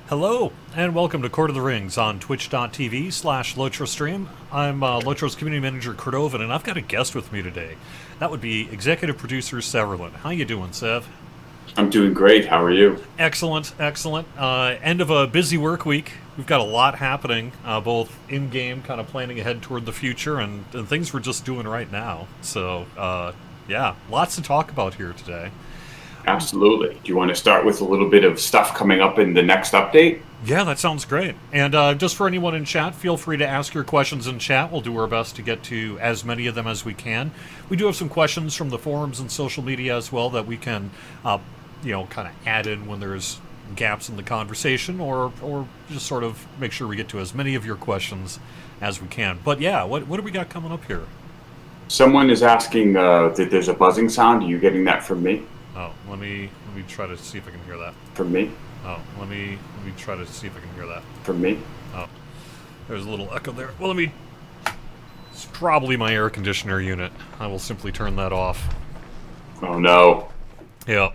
Hello, and welcome to Court of the Rings on twitch.tv/LotroStream. I'm Lotro's community manager, Cordovan, and I've got a guest with me today. That would be executive producer, Severlin. How you doing, Sev? I'm doing great. How are you? Excellent, excellent. End of a busy work week. We've got a lot happening, both in-game, kind of planning ahead toward the future, and things we're just doing right now. So, yeah, lots to talk about here today. Absolutely. Do you want to start with a little bit of stuff coming up in the next update? Yeah, that sounds great. And just for anyone in chat, feel free to ask your questions in chat. We'll do our best to get to as many of them as we can. We do have some questions from the forums and social media as well that we can, kind of add in when there's gaps in the conversation, or just sort of make sure we get to as many of your questions as we can. But yeah, what do we got coming up here? Someone is asking that there's a buzzing sound. Are you getting that from me? Oh, let me try to see if I can hear that. From me? Oh, let me try to see if I can hear that. From me? Oh, there's a little echo there. Well, it's probably my air conditioner unit. I will simply turn that off. Oh no. Yeah.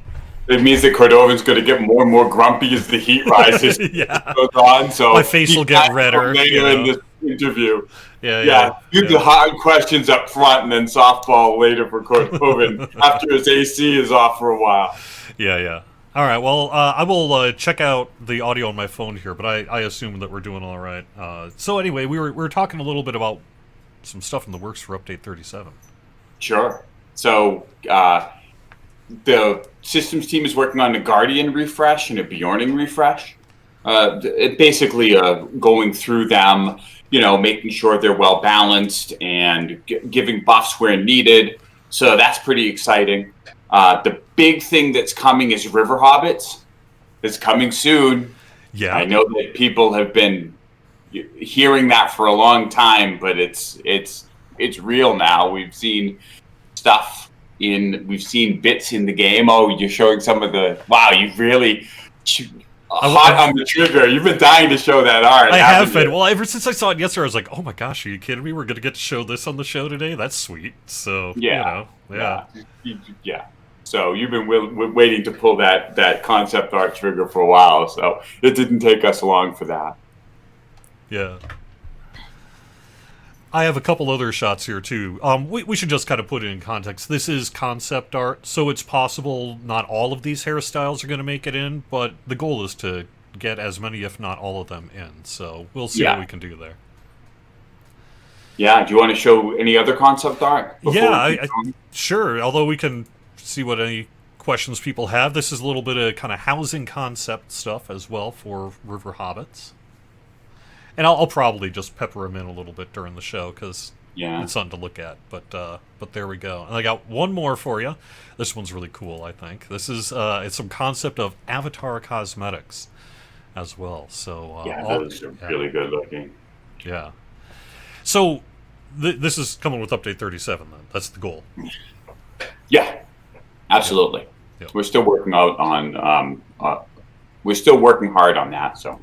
It means that Cordovan's going to get more and more grumpy as the heat rises. Yeah. Goes on, so my face will get redder. Later in this interview. Yeah. Do the hard questions up front and then softball later for Cordovan after his AC is off for a while. Yeah. All right, well, I will check out the audio on my phone here, but I assume that we're doing all right. So anyway, we were talking a little bit about some stuff in the works for Update 37. Sure. So the systems team is working on a Guardian refresh and a Bjorning refresh. It basically going through them, making sure they're well balanced and giving buffs where needed. So that's pretty exciting. The big thing that's coming is River Hobbits. It's coming soon. Yeah, I know that people have been hearing that for a long time, but it's real now. We've seen bits in the game. Oh, you're showing some of the. Wow, you really. Hot on the trigger. You've been dying to show that art. I have been. Well, ever since I saw it yesterday, I was like, oh my gosh, are you kidding me? We're going to get to show this on the show today? That's sweet. So, yeah. So you've been waiting to pull that concept art trigger for a while. So it didn't take us long for that. Yeah. I have a couple other shots here, too. We should just kind of put it in context. This is concept art, so it's possible not all of these hairstyles are going to make it in, but the goal is to get as many, if not all of them, in. So we'll see what we can do there. Yeah, do you want to show any other concept art? Sure, although we can see what any questions people have. This is a little bit of kind of housing concept stuff as well for River Hobbits. And I'll probably just pepper them in a little bit during the show because it's something to look at. But there we go. And I got one more for you. This one's really cool, I think. This is it's some concept of avatar cosmetics as well. So those are really good looking. Yeah. So this is coming with Update 37 then. That's the goal. Yeah, absolutely. Yep. We're still working we're still working hard on that. So.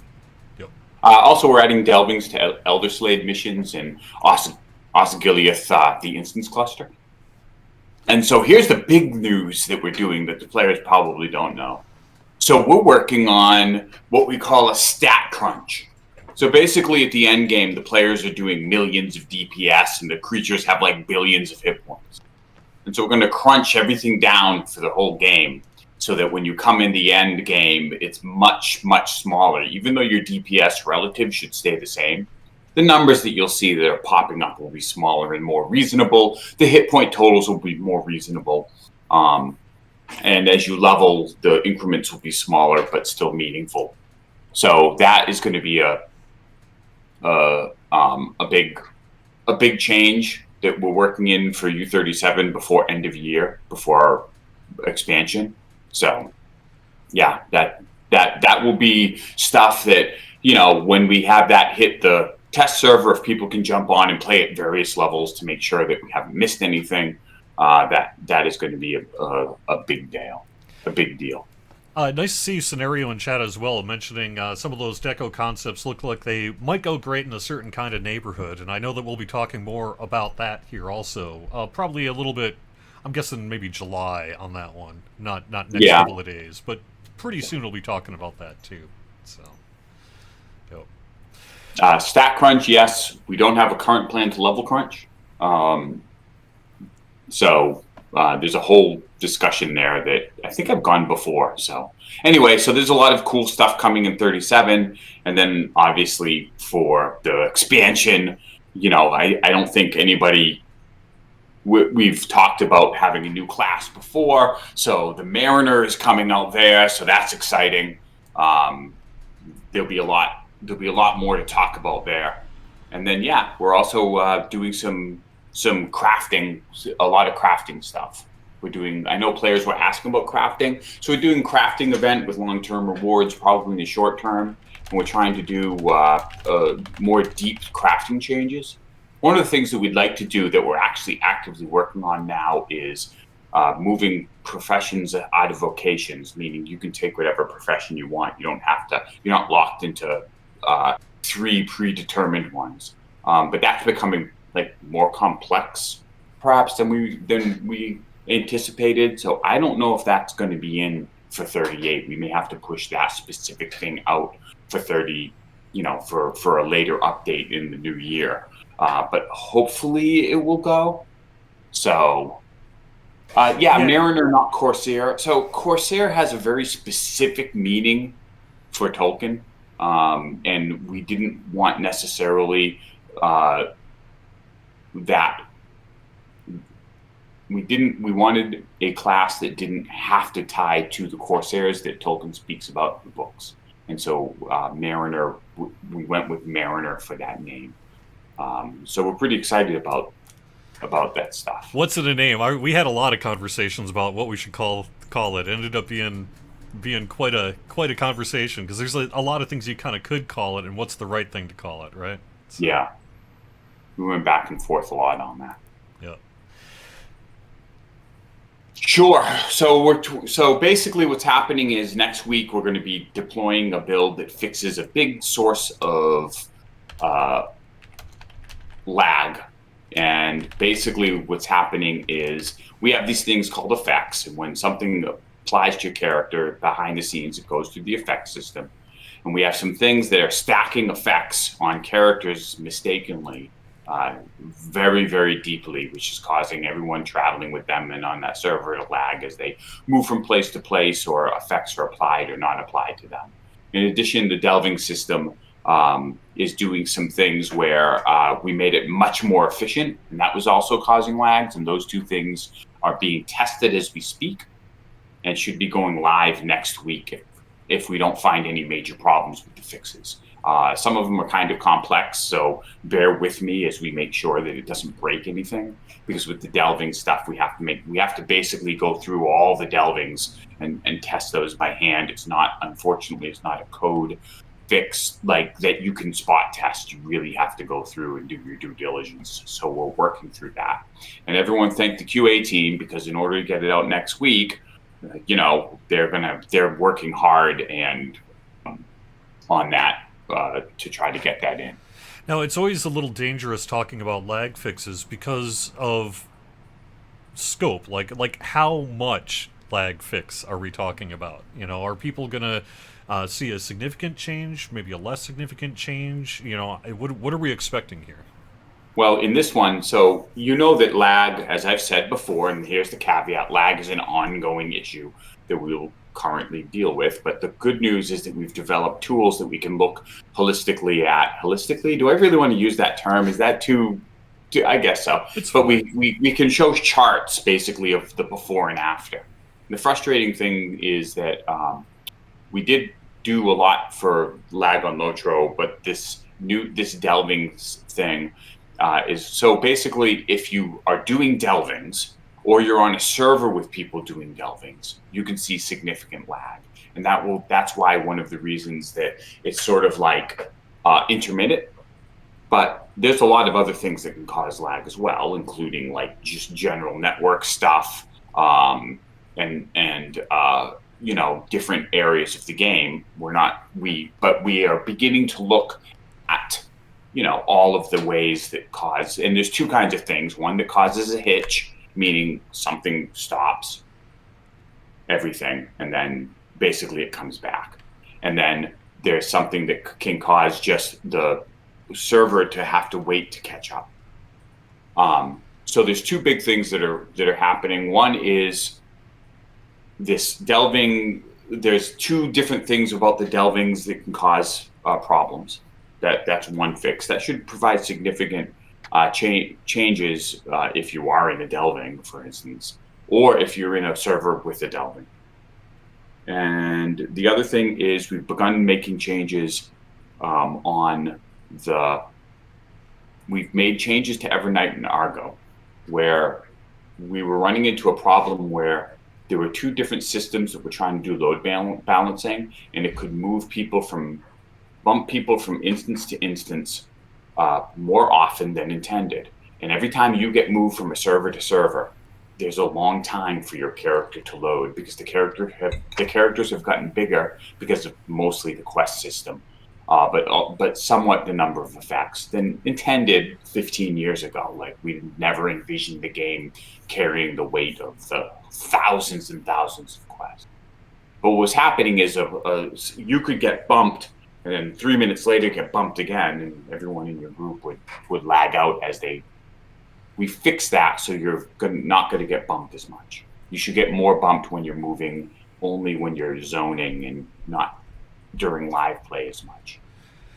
Also, we're adding delvings to Elderslade missions and Osgiliath, the instance cluster. And so here's the big news that we're doing that the players probably don't know. So we're working on what we call a stat crunch. So basically at the end game, the players are doing millions of DPS and the creatures have like billions of hit points. And so we're going to crunch everything down for the whole game, so that when you come in the end game, it's much, much smaller. Even though your DPS relative should stay the same, the numbers that you'll see that are popping up will be smaller and more reasonable. The hit point totals will be more reasonable. And as you level, the increments will be smaller, but still meaningful. So that is going to be a big change that we're working in for U37 before end of year, before our expansion. So, yeah, that will be stuff that, when we have that hit the test server, if people can jump on and play at various levels to make sure that we haven't missed anything, that is going to be a big deal. A big deal. Nice to see Scenario in chat as well, mentioning some of those deco concepts look like they might go great in a certain kind of neighborhood, and I know that we'll be talking more about that here also. Probably a little bit, I'm guessing maybe July on that one, not next couple of days, but pretty soon we'll be talking about that too. So Yep. Stack crunch, yes. We don't have a current plan to level crunch. So there's a whole discussion there that I think I've gone before. So anyway, so there's a lot of cool stuff coming in 37. And then obviously for the expansion, I don't think anybody... We've talked about having a new class before. So the Mariner is coming out there. So that's exciting. There'll be a lot more to talk about there. And then, yeah, we're also doing some crafting, a lot of crafting stuff. I know players were asking about crafting. So we're doing a crafting event with long-term rewards, probably in the short term. And we're trying to do more deep crafting changes. One of the things that we'd like to do that we're actually actively working on now is moving professions out of vocations, meaning you can take whatever profession you want. You're not locked into 3 predetermined ones. But that's becoming more complex, perhaps, than we anticipated. So I don't know if that's going to be in for 38. We may have to push that specific thing out for 30, for a later update in the new year. But hopefully it will go. So, Mariner, not Corsair. So Corsair has a very specific meaning for Tolkien, and we didn't want necessarily that. We wanted a class that didn't have to tie to the Corsairs that Tolkien speaks about in the books. And so Mariner, we went with Mariner for that name. So we're pretty excited about that stuff. What's in a name? We had a lot of conversations about what we should call it. It ended up being quite a conversation, because there's a lot of things you kind of could call it, and what's the right thing to call it, right? So, yeah, we went back and forth a lot on that. Yeah. Sure. So basically what's happening is next week we're going to be deploying a build that fixes a big source of lag. And basically what's happening is we have these things called effects. And when something applies to your character behind the scenes, it goes through the effect system. And we have some things that are stacking effects on characters mistakenly, very, very deeply, which is causing everyone traveling with them and on that server to lag as they move from place to place, or effects are applied or not applied to them. In addition, the delving system is doing some things where we made it much more efficient, and that was also causing lags. And those two things are being tested as we speak and should be going live next week if we don't find any major problems with the fixes. Some of them are kind of complex, so bear with me as we make sure that it doesn't break anything. Because with the delving stuff, we have to basically go through all the delvings and test those by hand. Unfortunately, it's not a code fix like that you can spot test. You really have to go through and do your due diligence. So we're working through that. And everyone thank the QA team, because in order to get it out next week, they're working hard and on that to try to get that in. Now, it's always a little dangerous talking about lag fixes because of scope. Like how much lag fix are we talking about? Are people gonna see a significant change, maybe a less significant change? What are we expecting here? Well, in this one, so that lag, as I've said before, and here's the caveat, lag is an ongoing issue that we'll currently deal with. But the good news is that we've developed tools that we can look holistically at. Holistically? Do I really want to use that term? Is that too I guess so. But we can show charts, basically, of the before and after. The frustrating thing is that we did do a lot for lag on Lotro, but this delving thing is so basically if you are doing delvings or you're on a server with people doing delvings, you can see significant lag. And that's why one of the reasons that it's sort of like intermittent. But there's a lot of other things that can cause lag as well, including like just general network stuff and different areas of the game. But we are beginning to look at all of the ways that cause, and there's two kinds of things. One that causes a hitch, meaning something stops everything, and then basically it comes back. And then there's something that can cause just the server to have to wait to catch up. So there's two big things that are happening. One is this delving. There's two different things about the delvings that can cause problems. That's one fix. That should provide significant changes if you are in a delving, for instance, or if you're in a server with a delving. And the other thing is we've begun making changes we've made changes to Evernight and Argo, where we were running into a problem where there were two different systems that were trying to do load balancing, and it could bump people from instance to instance more often than intended. And every time you get moved from a server to server, there's a long time for your character to load because the characters have gotten bigger because of mostly the quest system, but somewhat the number of effects than intended 15 years ago. Like, we never envisioned the game carrying the weight of the thousands and thousands of quests. But what was happening is you could get bumped, and then 3 minutes later get bumped again, and everyone in your group would lag out as we fixed that, so you're not going to get bumped as much. You should get more bumped when you're moving, only when you're zoning and not during live play as much.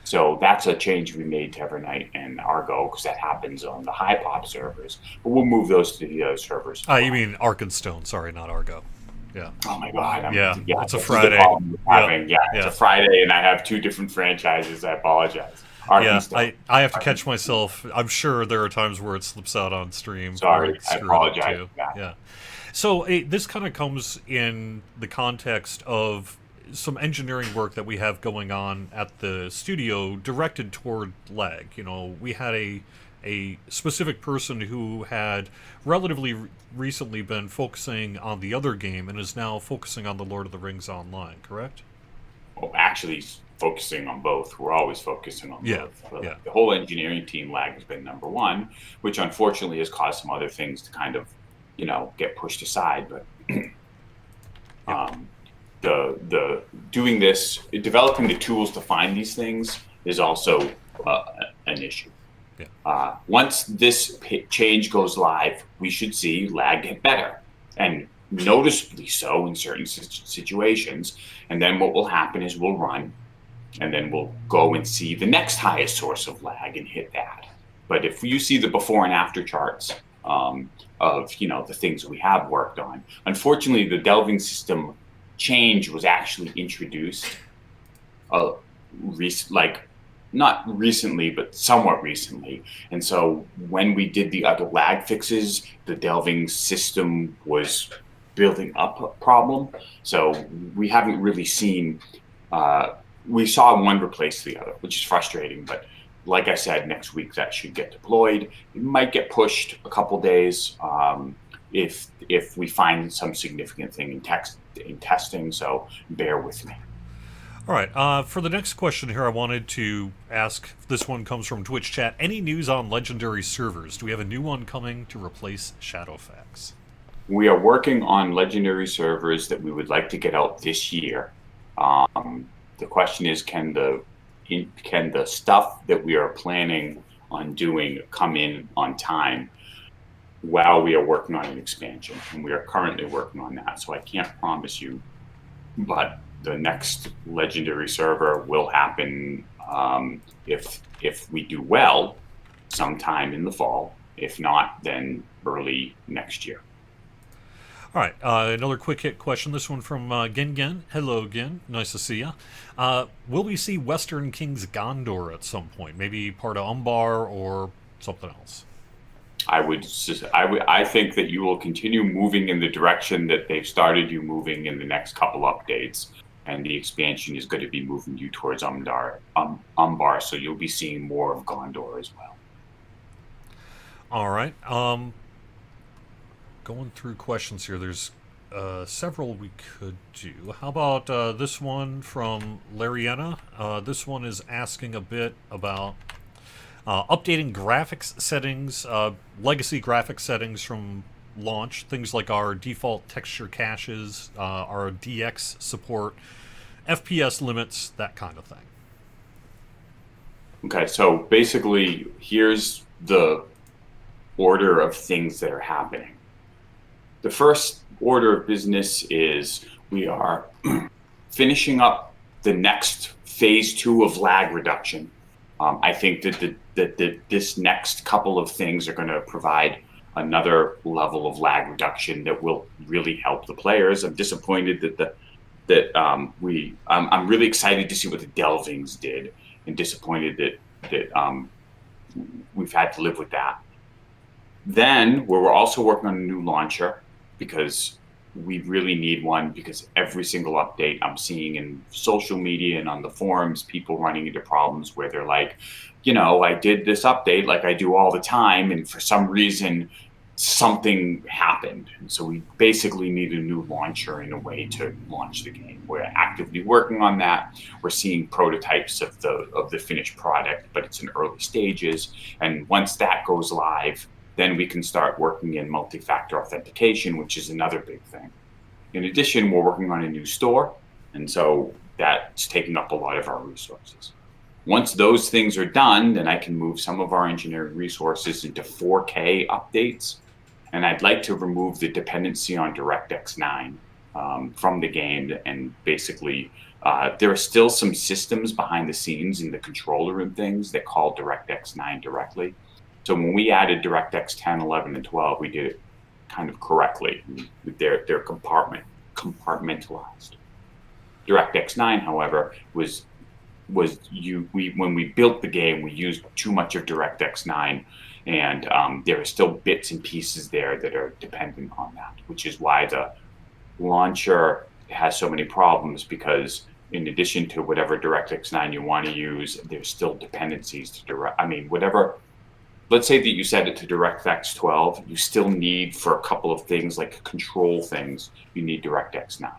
So that's a change we made to Evernight and Argo, because that happens on the high pop servers. But we'll move those to the other servers. You mean Arkenstone, sorry, not Argo. Yeah. Oh my God. It's a Friday. It's a Friday, and I have two different franchises. I apologize. I have to catch myself. I'm sure there are times where it slips out on stream. Sorry, I apologize. Too. Yeah. So this kind of comes in the context of some engineering work that we have going on at the studio directed toward lag. You know, we had a specific person who had relatively recently been focusing on the other game and is now focusing on the Lord of the Rings Online, correct? Well, actually focusing on both. We're always focusing on both. The whole engineering team, lag has been number one, which unfortunately has caused some other things to kind of, get pushed aside. But the doing this, developing the tools to find these things is also an issue. Yeah. Once this change goes live, we should see lag get better, and noticeably so in certain situations. And then what will happen is we'll run, and then we'll go and see the next highest source of lag and hit that. But if you see the before and after charts of the things we have worked on, unfortunately the delving system change was actually introduced not recently, but somewhat recently. And so when we did the other lag fixes, the delving system was building up a problem. So we haven't really seen, we saw one replace the other, which is frustrating. But like I said, next week that should get deployed. It might get pushed a couple days if we find some significant thing in testing. So bear with me. All right. For the next question here, I wanted to ask, this one comes from Twitch chat. Any news on legendary servers? Do we have a new one coming to replace Shadowfax? We are working on legendary servers that we would like to get out this year. The question is, can the stuff that we are planning on doing come in on time while we are working on an expansion? And we are currently working on that, so I can't promise you, but the next legendary server will happen if we do well sometime in the fall. If not, then early next year. All right, another quick hit question. This one from Gen. Hello, Gen. Nice to see you. Will we see Western King's Gondor at some point? Maybe part of Umbar or something else? I think that you will continue moving in the direction that they've started you moving in the next couple updates. And the expansion is going to be moving you towards Umbar, so you'll be seeing more of Gondor as well. All right. Going through questions here, there's several we could do. How about this one from Lariana? This one is asking a bit about updating graphics settings, legacy graphics settings from launch, things like our default texture caches, our DX support, FPS limits, that kind of thing. Okay, so basically, here's the order of things that are happening. The first order of business is we are finishing up the next phase 2 of lag reduction. I think that this next couple of things are going to provide another level of lag reduction that will really help the players. I'm disappointed I'm really excited to see what the Delvings did, and disappointed that we've had to live with that. Then we're also working on a new launcher, because we really need one, because every single update I'm seeing in social media and on the forums, people running into problems where they're like, I did this update like I do all the time, and for some reason something happened. And so we basically need a new launcher in a way to launch the game. We're actively working on that. We're seeing prototypes of the finished product, but it's in early stages. And once that goes live, then we can start working in multi-factor authentication, which is another big thing. In addition, we're working on a new store, and so that's taking up a lot of our resources. Once those things are done, then I can move some of our engineering resources into 4K updates, and I'd like to remove the dependency on DirectX 9 from the game. And basically, there are still some systems behind the scenes in the controller and things that call DirectX 9 directly. So when we added DirectX 10, 11, and 12, we did it kind of correctly. They're compartmentalized. DirectX 9, however, when we built the game, we used too much of DirectX 9, and there are still bits and pieces there that are dependent on that, which is why the launcher has so many problems, because in addition to whatever DirectX 9 you want to use, there's still dependencies to whatever. Let's say that you set it to DirectX 12, you still need, for a couple of things like control things, you need DirectX 9.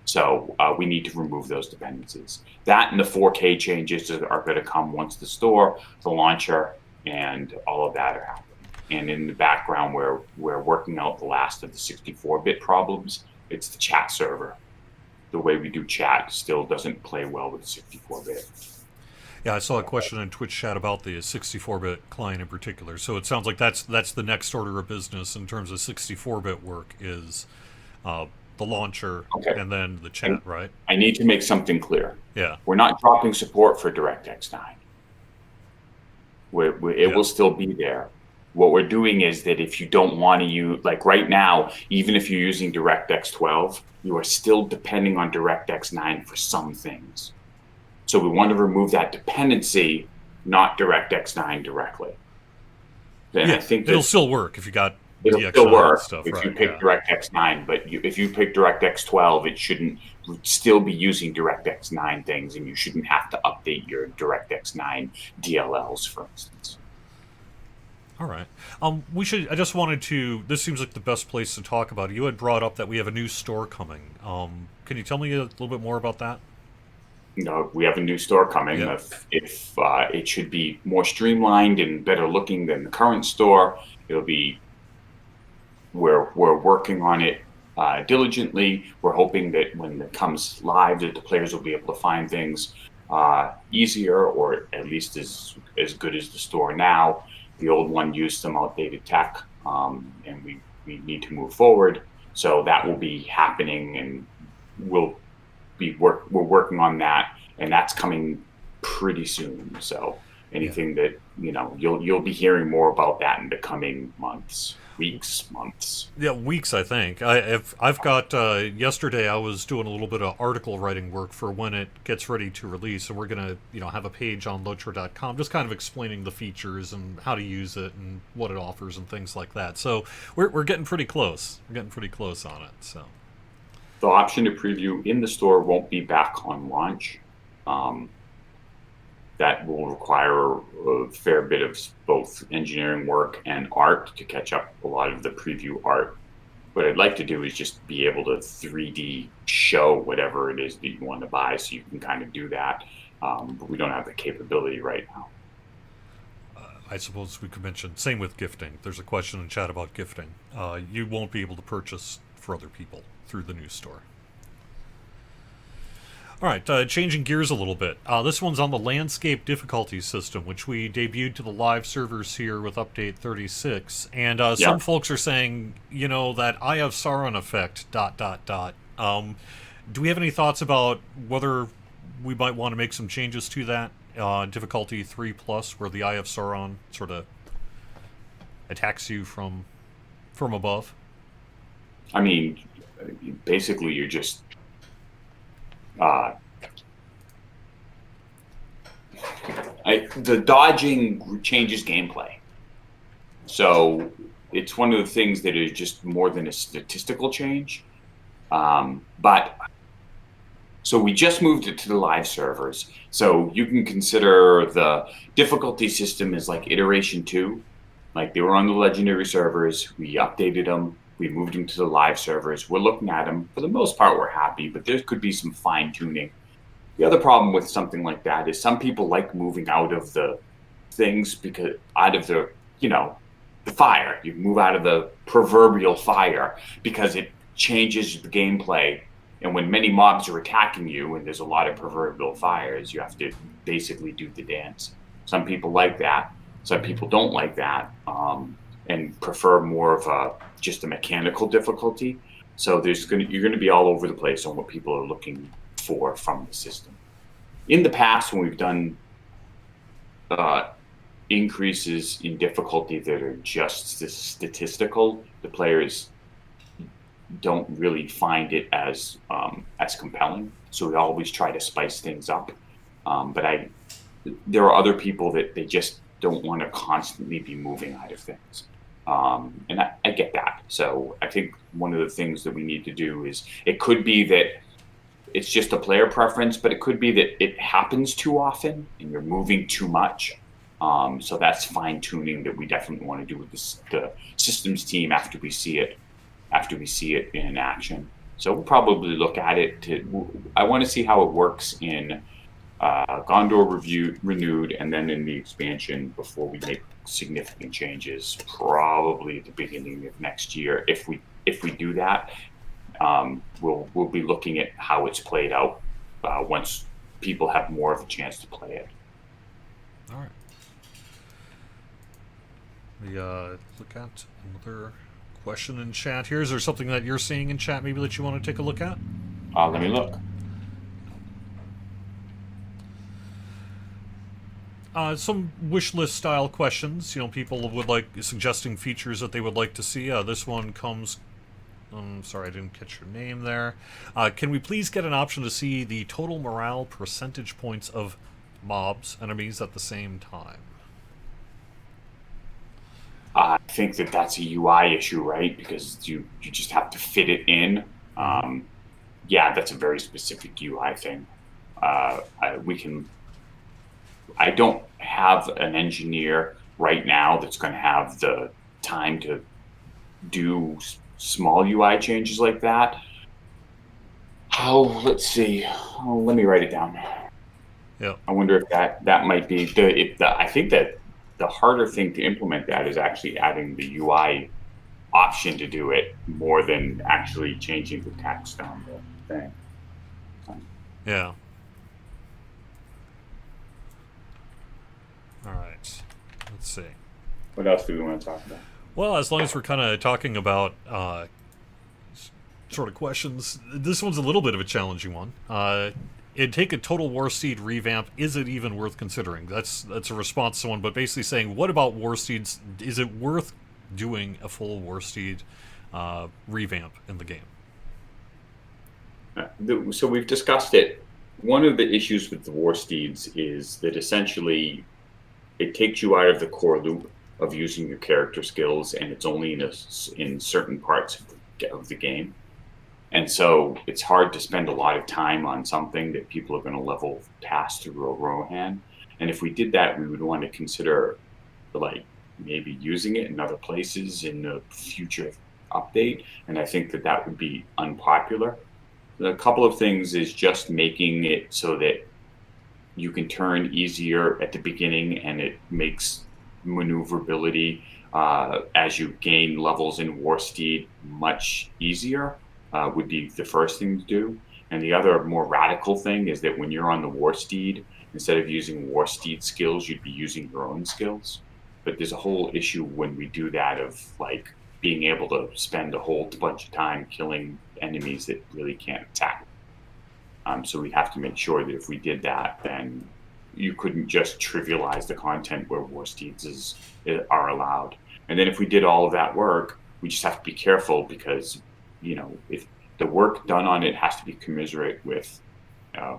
So we need to remove those dependencies. That and the 4K changes are going to come once the store, the launcher, and all of that are happening. And in the background, we're working out the last of the 64-bit problems. It's the chat server. The way we do chat still doesn't play well with 64-bit. Yeah, I saw a question in Twitch chat about the 64-bit client in particular. So it sounds like that's the next order of business in terms of 64-bit work is the launcher, okay, and then the chat, right? I need to make something clear. Yeah. We're not dropping support for DirectX 9. It will still be there. What we're doing is that if you don't want to use, like right now, even if you're using DirectX 12, you are still depending on DirectX 9 for some things. So we want to remove that dependency, not DirectX 9 directly. Then I think it'll still work if you got it'll DX9 still work stuff, if right, you pick DirectX 9, but if you pick DirectX 12, it shouldn't still be using DirectX 9 things, and you shouldn't have to update your DirectX 9 DLLs, for instance. All right. I just wanted to. This seems like the best place to talk about it. You had brought up that we have a new store coming. Can you tell me a little bit more about that? We have a new store coming. Yeah. If it should be more streamlined and better looking than the current store, it'll be. We're working on it diligently. We're hoping that when it comes live, that the players will be able to find things easier, or at least as good as the store now. The old one used some outdated tech, and we need to move forward. So that will be happening, and we're working on that, and that's coming pretty soon. So anything that you'll be hearing more about that in the coming months. Months. Yeah, weeks, I think. I've got, yesterday I was doing a little bit of article writing work for when it gets ready to release, and we're going to, have a page on Lotra.com just kind of explaining the features and how to use it and what it offers and things like that. So we're getting pretty close. We're getting pretty close on it, so. The option to preview in the store won't be back on launch. That will require a fair bit of both engineering work and art to catch up a lot of the preview art. What I'd like to do is just be able to 3D show whatever it is that you want to buy, so you can kind of do that. But we don't have the capability right now. I suppose we could mention, same with gifting. There's a question in chat about gifting. You won't be able to purchase for other people through the new store. All right, changing gears a little bit. This one's on the landscape difficulty system, which we debuted to the live servers here with update 36. And Yeah. some folks are saying, that Eye of Sauron effect, dot, dot, dot. Do we have any thoughts about whether we might want to make some changes to that? Difficulty 3 plus, where the Eye of Sauron sort of attacks you from above? I mean, basically, you're just uh, the dodging changes gameplay. So it's one of the things that is just more than a statistical change. But so we just moved it to the live servers. So you can consider the difficulty system as like iteration 2. Like they were on the legendary servers. We updated them. We moved them to the live servers. We're looking at them. For the most part, we're happy, but there could be some fine tuning. The other problem with something like that is some people like moving out of the things because out of the, the fire. You move out of the proverbial fire because it changes the gameplay. And when many mobs are attacking you and there's a lot of proverbial fires, you have to basically do the dance. Some people like that. Some people don't like that and prefer more of just a mechanical difficulty. So you're going to be all over the place on what people are looking for from the system. In the past, when we've done increases in difficulty that are just statistical, the players don't really find it as compelling. So we always try to spice things up. But there are other people that they just don't want to constantly be moving out of things. And I get that. So I think one of the things that we need to do is, it could be that it's just a player preference, but it could be that it happens too often and you're moving too much. So that's fine tuning that we definitely want to do with the systems team after we see it in action. So we'll probably look at it I want to see how it works in Gondor renewed, and then in the expansion before we make significant changes, probably at the beginning of next year. If we do that, we'll be looking at how it's played out once people have more of a chance to play it. All right. We look at another question in chat here. Is there something that you're seeing in chat maybe that you want to take a look at? Let me look. Some wish list style questions. People would like suggesting features that they would like to see. This one comes. Sorry, I didn't catch your name there. Can we please get an option to see the total morale percentage points of mobs, enemies at the same time? I think that's a UI issue, right? Because you just have to fit it in. Yeah, that's a very specific UI thing. I don't have an engineer right now that's going to have the time to do small UI changes like that. Let's see. Let me write it down. Yeah. I wonder if that might be I think that the harder thing to implement that is actually adding the UI option to do it more than actually changing the text on the thing. Yeah. All right. Let's see. What else do we want to talk about? Well, as long as we're kind of talking about sort of questions, this one's a little bit of a challenging one. It'd take a total Warseed revamp. Is it even worth considering? That's a response to someone, but basically saying, what about Warseeds? Is it worth doing a full Warseed revamp in the game? So we've discussed it. One of the issues with the Warseeds is that essentially it takes you out of the core loop of using your character skills, and it's only in certain parts of the game. And so it's hard to spend a lot of time on something that people are going to level past through a Rohan. And if we did that, we would want to consider maybe using it in other places in the future update. And I think that would be unpopular. A couple of things is just making it so that you can turn easier at the beginning, and it makes maneuverability as you gain levels in Warsteed much easier. Would be the first thing to do. And the other more radical thing is that when you're on the Warsteed, instead of using Warsteed skills, you'd be using your own skills. But there's a whole issue when we do that of like being able to spend a whole bunch of time killing enemies that really can't attack. So we have to make sure that if we did that, then you couldn't just trivialize the content where Warsteeds are allowed. And then if we did all of that work, we just have to be careful because, if the work done on it has to be commensurate with,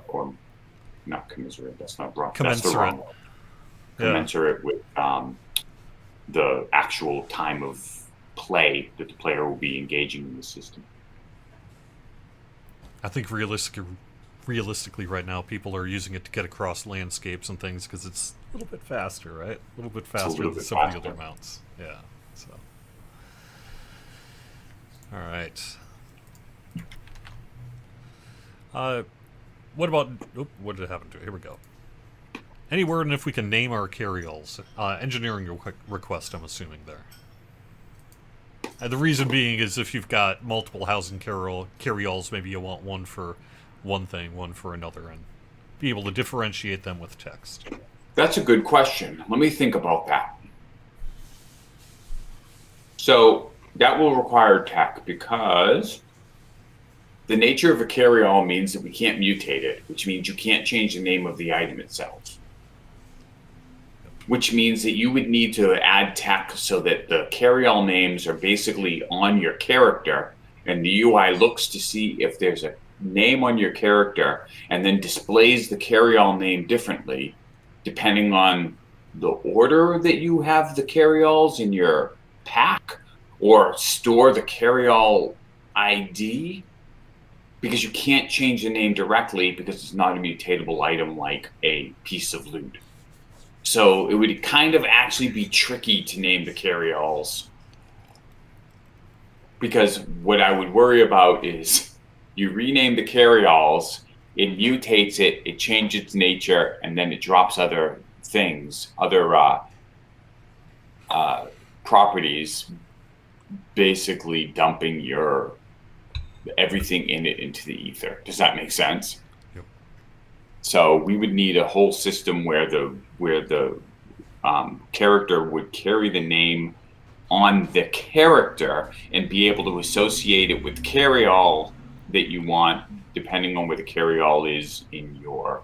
or not commensurate, that's not wrong. Commensurate. That's the wrong word. Commensurate with the actual time of play that the player will be engaging in the system. I think realistically right now, people are using it to get across landscapes and things because it's a little bit faster, right? A little bit faster than some of the other mounts. Yeah. So. All right. What about... what did it happen to? Here we go. Any word on if we can name our carryalls? Engineering request, I'm assuming there. The reason being is if you've got multiple housing carryalls, maybe you want one for one thing, one for another, and be able to differentiate them with text. That's a good question. Let me think about that. So that will require tech because the nature of a carryall means that we can't mutate it, which means you can't change the name of the item itself. Which means that you would need to add tech so that the carryall names are basically on your character, and the UI looks to see if there's a name on your character and then displays the carryall name differently depending on the order that you have the carryalls in your pack, or store the carryall ID, because you can't change the name directly because it's not a mutatable item like a piece of loot. So it would kind of actually be tricky to name the carryalls, because what I would worry about is you rename the carryalls, it mutates it, it changes its nature, and then it drops other things, other properties, basically dumping your everything in it into the ether. Does that make sense? Yep. So we would need a whole system where the character would carry the name on the character and be able to associate it with the carryall that you want, depending on where the carryall is in your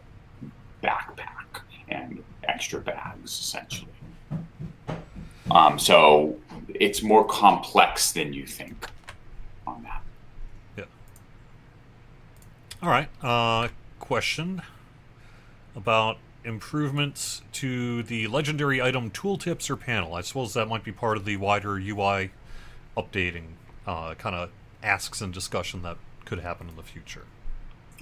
backpack and extra bags, essentially. So it's more complex than you think on that. Yeah. All right. Question about improvements to the legendary item tooltips or panel. I suppose that might be part of the wider UI updating kind of asks and discussion that could happen in the future.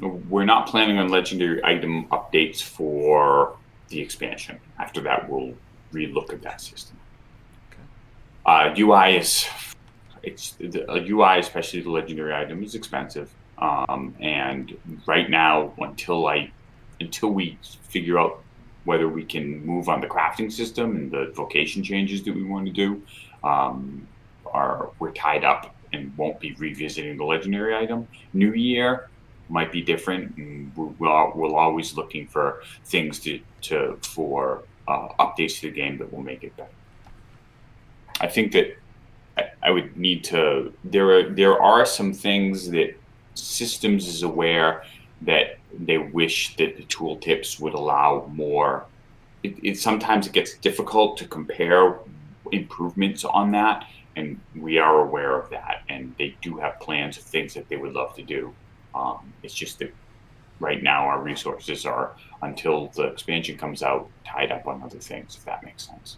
We're not planning on legendary item updates for the expansion. After that, we'll relook at that system. Okay. UI, especially the legendary item, is expensive. And right now, until we figure out whether we can move on the crafting system and the vocation changes that we want to do, we're tied up and won't be revisiting the legendary item. New year might be different, and we're always looking for things for updates to the game that will make it better. I think that I would need to. There are some things that systems is aware that they wish that the tooltips would allow more. Sometimes it gets difficult to compare improvements on that, and we are aware of that, and they do have plans of things that they would love to do. It's just that right now our resources are, until the expansion comes out, tied up on other things, if that makes sense.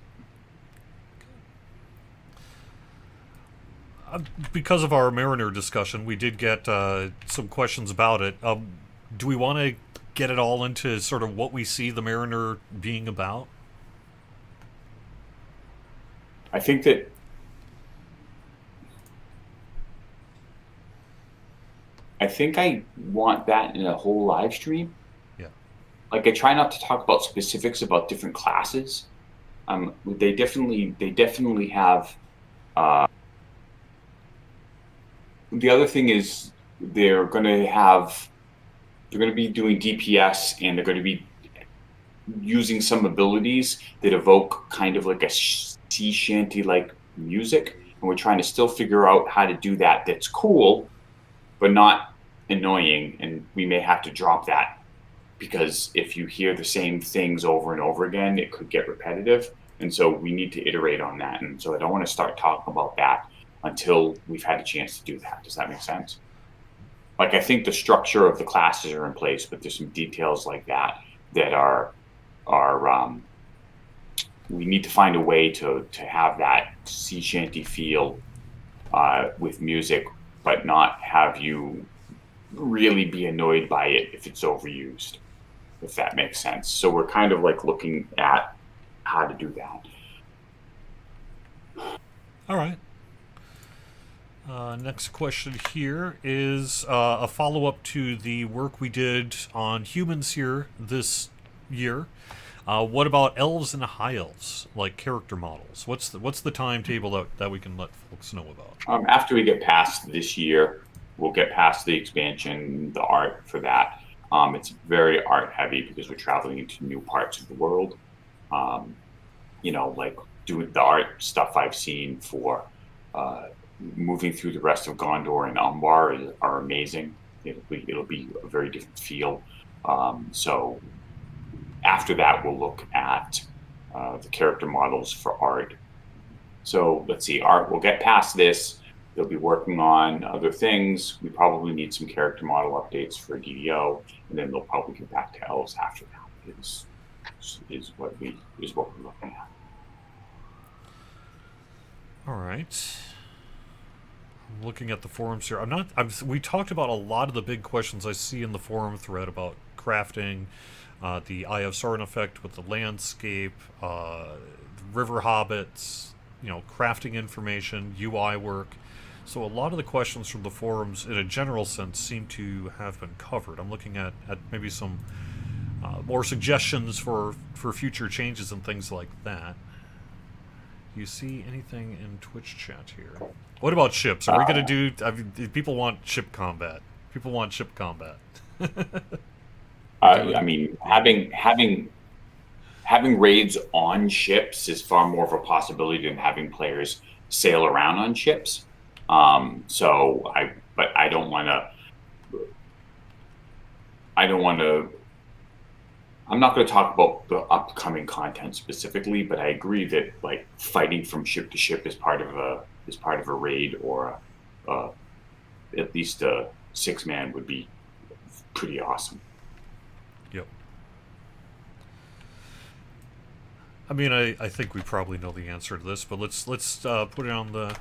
Because of our Mariner discussion, we did get some questions about it. Do we want to get it all into sort of what we see the Mariner being about? I think that I want that in a whole live stream. Yeah. Like, I try not to talk about specifics about different classes. They definitely have. The other thing is they're going to have they're going to be doing DPS, and they're going to be using some abilities that evoke kind of like a sea shanty like music, and we're trying to still figure out how to do that. That's cool, but not annoying, and we may have to drop that because if you hear the same things over and over again, it could get repetitive. And so we need to iterate on that. And so I don't want to start talking about that until we've had a chance to do that. Does that make sense? Like, I think the structure of the classes are in place, but there's some details like that that are we need to find a way to have that sea shanty feel with music, but not have you really be annoyed by it if it's overused, if that makes sense. So we're kind of like looking at how to do that. All right. Next question here is a follow-up to the work we did on humans here this year. What about elves and high elves, like character models? What's the timetable that we can let folks know about? After we get past this year, we'll get past the expansion, the art for that. It's very art heavy because we're traveling into new parts of the world. Like doing the art stuff I've seen for moving through the rest of Gondor and Umbar are amazing. It'll be a very different feel. So after that, we'll look at the character models for art. So let's see, art. We'll get past this. They'll be working on other things. We probably need some character model updates for DDO, and then they'll probably get back to elves after that. Is what we're looking at. All right. I'm looking at the forums here. We talked about a lot of the big questions I see in the forum thread about crafting, the Eye of Sauron effect with the landscape, river hobbits, crafting information, UI work. So a lot of the questions from the forums, in a general sense, seem to have been covered. I'm looking at maybe some more suggestions for future changes and things like that. Do you see anything in Twitch chat here? What about ships? Are we going to do... people want ship combat. People want ship combat. I mean, having raids on ships is far more of a possibility than having players sail around on ships. But I don't want to. I'm not going to talk about the upcoming content specifically, but I agree that like fighting from ship to ship is part of a raid, or at least a 6-man would be pretty awesome. Yep. I mean, I think we probably know the answer to this, but let's put it on the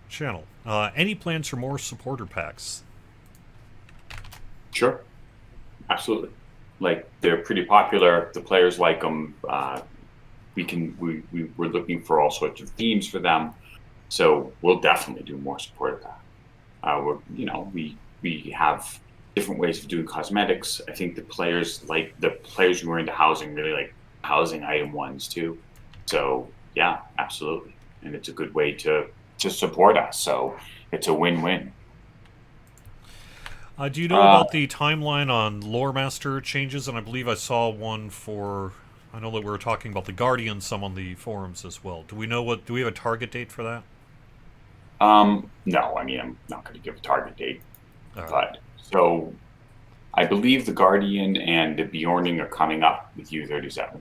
channel. Any plans for more supporter packs? Sure, absolutely. Like, they're pretty popular. The players like them. We're looking for all sorts of themes for them, so we'll definitely do more supporter pack. We have different ways of doing cosmetics. I think the players who are into housing really like housing item ones too. So yeah, absolutely, and it's a good way to support us. So it's a win-win. Do you know about the timeline on Lore Master changes? And I believe I saw one for... I know that we were talking about the Guardian some on the forums as well. Do we have a target date for that? No, I mean, I'm not going to give a target date. Right. But so I believe the Guardian and the Bjorning are coming up with U-37.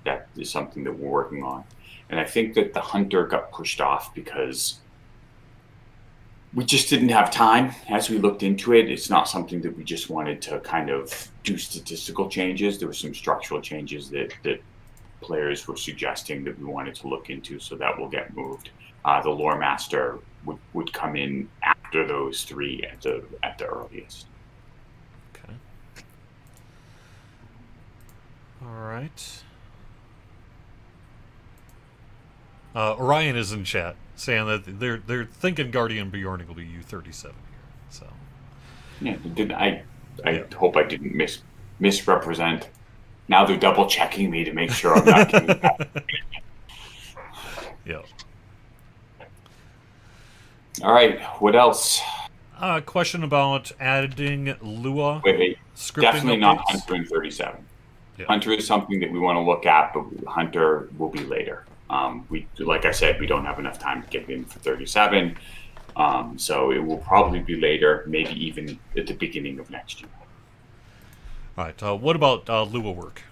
That is something that we're working on. And I think that the Hunter got pushed off because we just didn't have time. As we looked into it, it's not something that we just wanted to kind of do statistical changes. There were some structural changes that players were suggesting that we wanted to look into, so that will get moved. The Lore Master would come in after those three at the earliest. Okay. All right. Orion is in chat saying that they're thinking Guardian Bjorning will be U-37 here. So yeah, I hope I didn't misrepresent. Now they're double checking me to make sure I'm not getting that. Yeah. All right. What else? Question about adding Lua Wait, scripting definitely not updates. Hunter in 37. Yeah. Hunter is something that we want to look at, but Hunter will be later. Like I said, we don't have enough time to get in for 37. So it will probably be later, maybe even at the beginning of next year. All right. What about Lua work?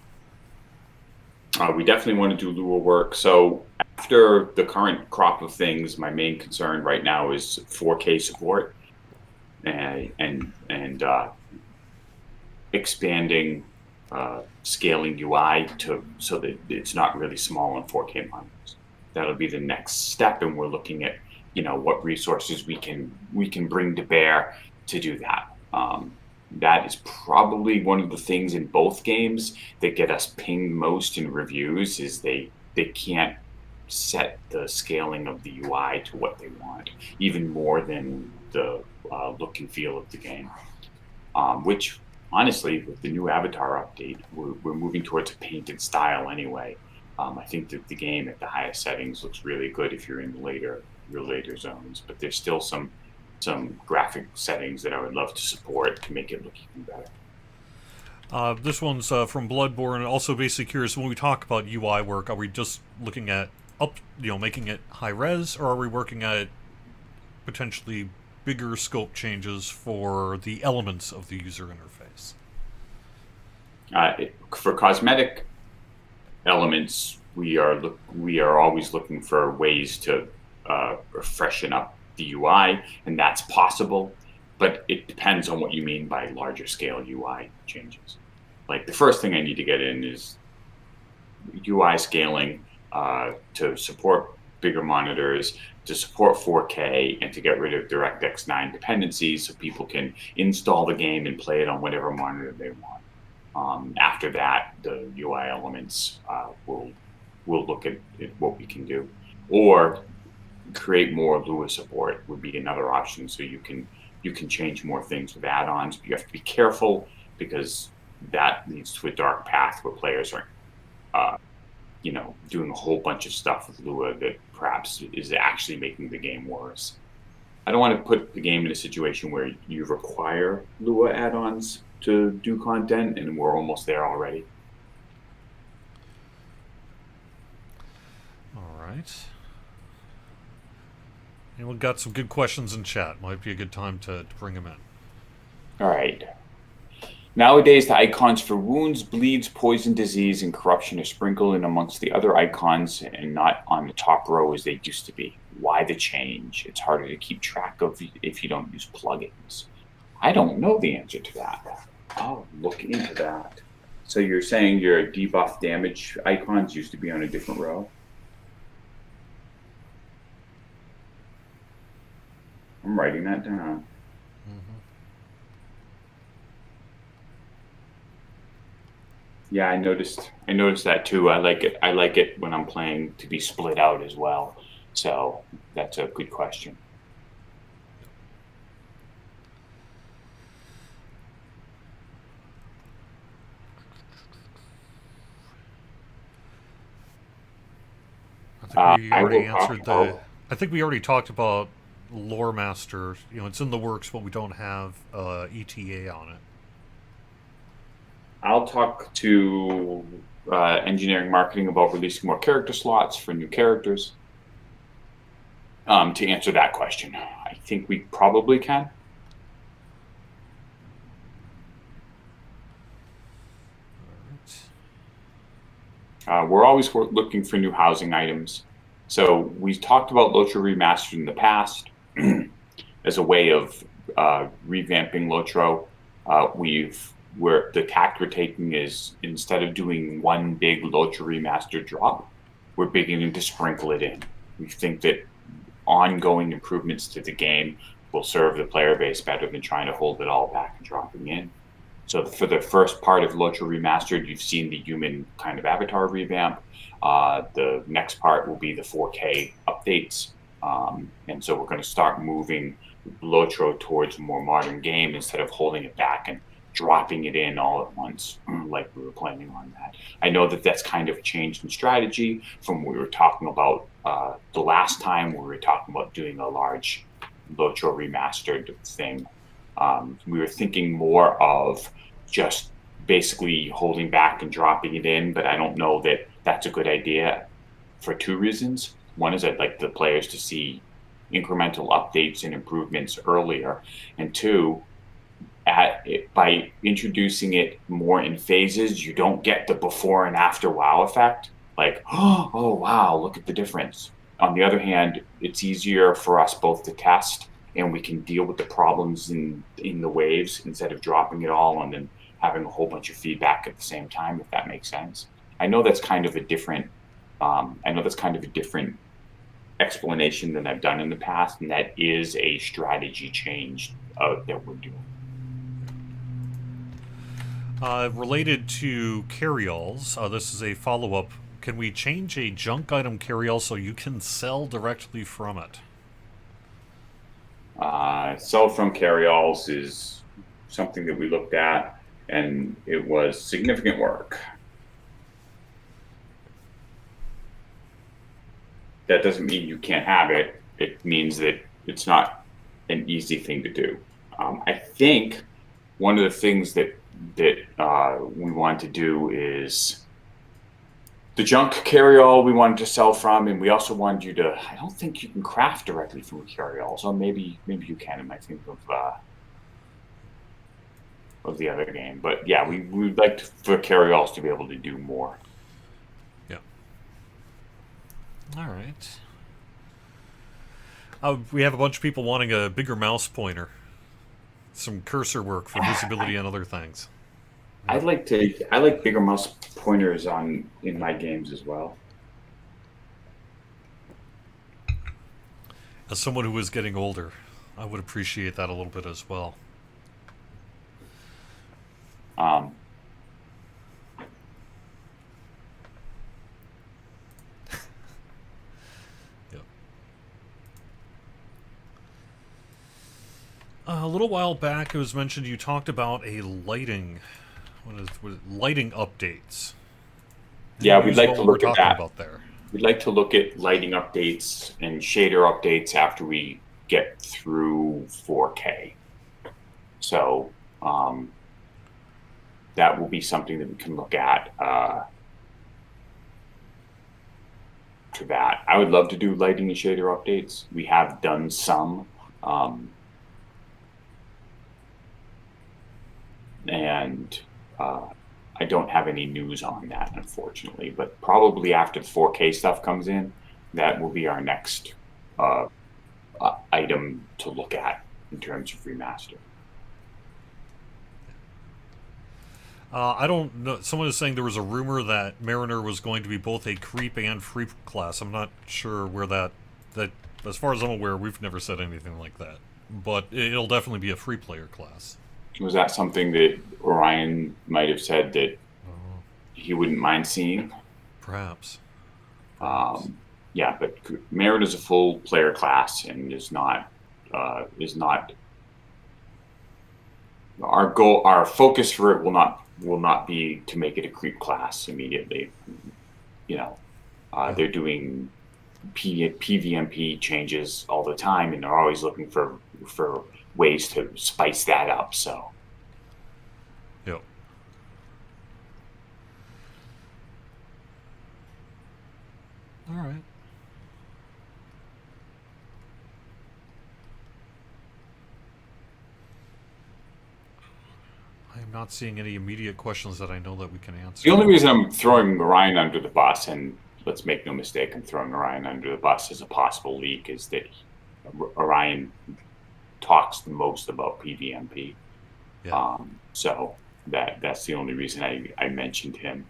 We definitely want to do Lua work. So after the current crop of things, my main concern right now is 4K support and expanding scaling UI so that it's not really small on 4K monitors. That'll be the next step, and we're looking at what resources we can bring to bear to do that. That is probably one of the things in both games that get us pinged most in reviews is they can't set the scaling of the UI to what they want, even more than the look and feel of the game. Which honestly, with the new Avatar update, we're moving towards a painted style anyway. I think that the game at the highest settings looks really good if you're in your later zones, but there's still some graphic settings that I would love to support to make it look even better. This one's from Bloodborne. Also, basically curious, when we talk about UI work, are we just looking at making it high res, or are we working at potentially bigger scope changes for the elements of the user interface? For cosmetic elements, we are always looking for ways to freshen up the UI, and that's possible, but it depends on what you mean by larger scale UI changes. Like the first thing I need to get in is UI scaling to support bigger monitors, to support 4K, and to get rid of DirectX 9 dependencies so people can install the game and play it on whatever monitor they want. After that, the UI elements will look at what we can do. Or create more Lua support would be another option, so you can change more things with add-ons. But you have to be careful because that leads to a dark path where players are doing a whole bunch of stuff with Lua that perhaps is actually making the game worse. I don't want to put the game in a situation where you require Lua add-ons to do content, and we're almost there already. All right. And we've got some good questions in chat. Might be a good time to bring them in. All right. Nowadays, the icons for wounds, bleeds, poison, disease, and corruption are sprinkled in amongst the other icons and not on the top row as they used to be. Why the change? It's harder to keep track of if you don't use plugins. I don't know the answer to that. I'll look into that. So you're saying your debuff damage icons used to be on a different row? I'm writing that down. Yeah, I noticed that too. I like it when I'm playing to be split out as well. So that's a good question. I think we already answered I think we already talked about Lore Master. It's in the works, but we don't have ETA on it. I'll talk to engineering marketing about releasing more character slots for new characters. To answer that question, I think we probably can. We're always looking for new housing items. So we talked about Lotro Remastered in the past as a way of revamping Lotro. Where the tact we're taking is, instead of doing one big Lotro Remastered drop, we're beginning to sprinkle it in. We think that ongoing improvements to the game will serve the player base better than trying to hold it all back and dropping in. So for the first part of Lotro Remastered, you've seen the human kind of avatar revamp. The next part will be the 4K updates. And so we're going to start moving Lotro towards a more modern game instead of holding it back and dropping it in all at once like we were planning on that. I know that that's kind of changed in strategy from what we were talking about the last time we were talking about doing a large Locho remastered thing. We were thinking more of just basically holding back and dropping it in, but I don't know that that's a good idea for two reasons. One is I'd like the players to see incremental updates and improvements earlier, and two, by introducing it more in phases, you don't get the before and after wow effect. Like, oh wow, look at the difference. On the other hand, it's easier for us both to test, and we can deal with the problems in the waves instead of dropping it all and then having a whole bunch of feedback at the same time. If that makes sense. I know that's kind of a different. I know that's kind of a different explanation than I've done in the past, and that is a strategy change that we're doing. Related to Carryalls, this is a follow-up. Can we change a junk item carryall so you can sell directly from it? Sell from Carryalls is something that we looked at, and it was significant work. That doesn't mean you can't have it. It means that it's not an easy thing to do. I think one of the things that we want to do is the junk carryall we wanted to sell from, and we also wanted you to. I don't think you can craft directly from a carryall, so maybe you can. I think of the other game, but yeah, we'd like for carryalls to be able to do more. Yeah. All right. We have a bunch of people wanting a bigger mouse pointer, some cursor work for visibility and other things. I like bigger mouse pointers in my games as well. As someone who is getting older, I would appreciate that a little bit as well. Yep. A little while back, it was mentioned you talked about a lighting. What is lighting updates? Yeah, we'd like to look at that. About there. We'd like to look at lighting updates and shader updates after we get through 4K. So that will be something that we can look at to that. I would love to do lighting and shader updates. We have done some. And I don't have any news on that, unfortunately, but probably after the 4K stuff comes in, that will be our next item to look at in terms of remaster. I don't know. Someone is saying there was a rumor that Mariner was going to be both a creep and free class. I'm not sure where that. As far as I'm aware, we've never said anything like that. But it'll definitely be a free player class. Was that something that Orion might have said that he wouldn't mind seeing? Perhaps. Yeah, but Merit is a full player class and is not our goal. Our focus for it will not be to make it a creep class immediately. You know, they're doing PVMP changes all the time, and they're always looking for ways to spice that up. So, yep. All right. I am not seeing any immediate questions that I know that we can answer. The only reason I'm throwing Orion under the bus, and let's make no mistake, I'm throwing Orion under the bus as a possible leak, is that Orion talks the most about PVMP. Yeah. So that's the only reason I mentioned him.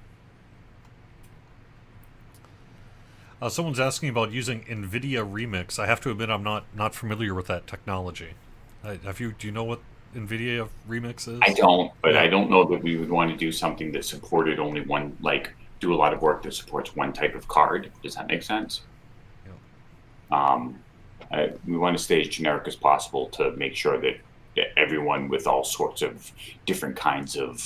Someone's asking about using NVIDIA Remix. I have to admit I'm not familiar with that technology. Do you know what NVIDIA Remix is? I don't, but I don't know that we would want to do something that supported only one, like do a lot of work that supports one type of card. Does that make sense? Yeah. We want to stay as generic as possible to make sure that everyone with all sorts of different kinds of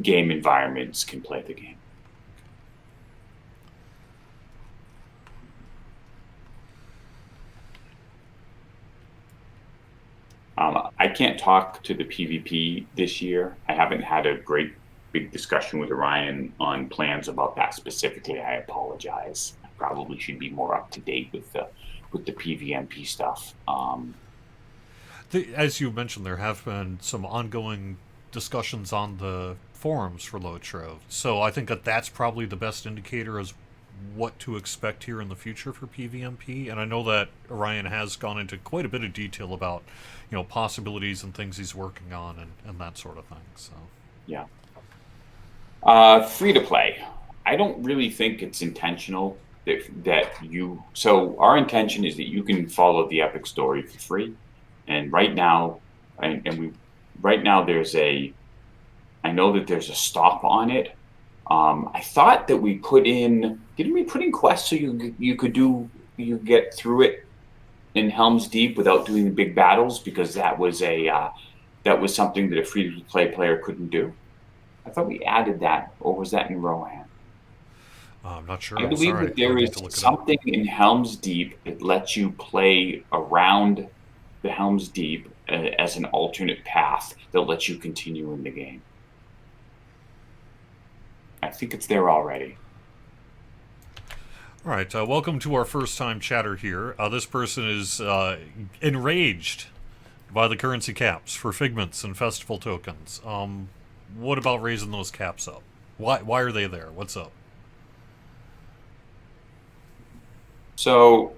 game environments can play the game. can't talk to the PvP this year. I haven't had a great big discussion with Orion on plans about that specifically. I apologize. I probably should be more up to date with the PvMP stuff. As you mentioned, there have been some ongoing discussions on the forums for Lotro, so I think that that's probably the best indicator as what to expect here in the future for PvMP. And I know that Orion has gone into quite a bit of detail about, possibilities and things he's working on and that sort of thing. So Yeah. Free to play. I don't really think it's intentional that you. So our intention is that you can follow the Epic story for free, and right now, right now I know that there's a stop on it. I thought that didn't we put in quests so you get through it in Helm's Deep without doing the big battles, because that was something that a free to play player couldn't do. I thought we added that, or was that in Rohan? I'm not sure. I I'm believe sorry. that I there need is to look it up. something in Helm's Deep that lets you play around the Helm's Deep as an alternate path that lets you continue in the game. I think it's there already. All right. Welcome to our first time chatter here. This person is enraged by the currency caps for figments and festival tokens. What about raising those caps up? Why are they there? What's up? So